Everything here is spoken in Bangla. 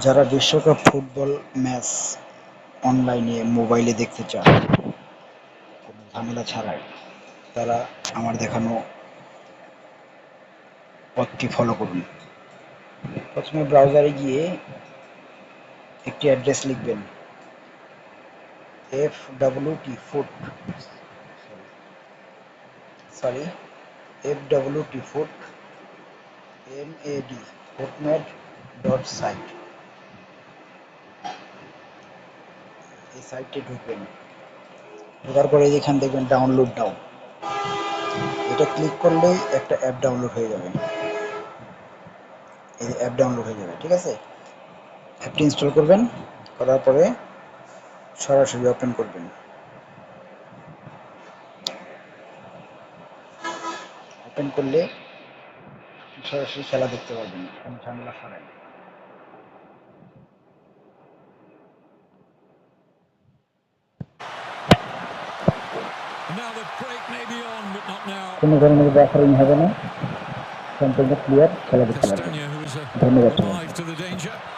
যারা বিশ্বকাপ ফুটবল ম্যাচ অনলাইনে মোবাইলে দেখতে চান কোনো ঝামেলা ছাড়াই, তারা আমার দেখানো পথটি ফলো করুন। প্রথমে ব্রাউজারে গিয়ে একটি অ্যাড্রেস লিখবেন, FWT foot sorry FWT foot MAD footmed.site। এই সাইটে ঢুকবেন, ঢোকার পরে এখানে দেখবেন ডাউনলোড নাও, এটা ক্লিক করলেই একটা অ্যাপ ডাউনলোড হয়ে যাবে। এই অ্যাপ ডাউনলোড হয়ে যাবে, ঠিক আছে। অ্যাপটি ইনস্টল করবেন, করার পরে সরাসরি ওপেন করবেন। ওপেন করলে সরাসরি খেলা দেখতে পারবেন, কোনো ঝামেলা ছাড়াই। কোনো ধরনের বাফারিং হবে না, সম্পূর্ণ ক্লিয়ার খেলা দেখতে পারবেন। ধন্যবাদ সবাইকে।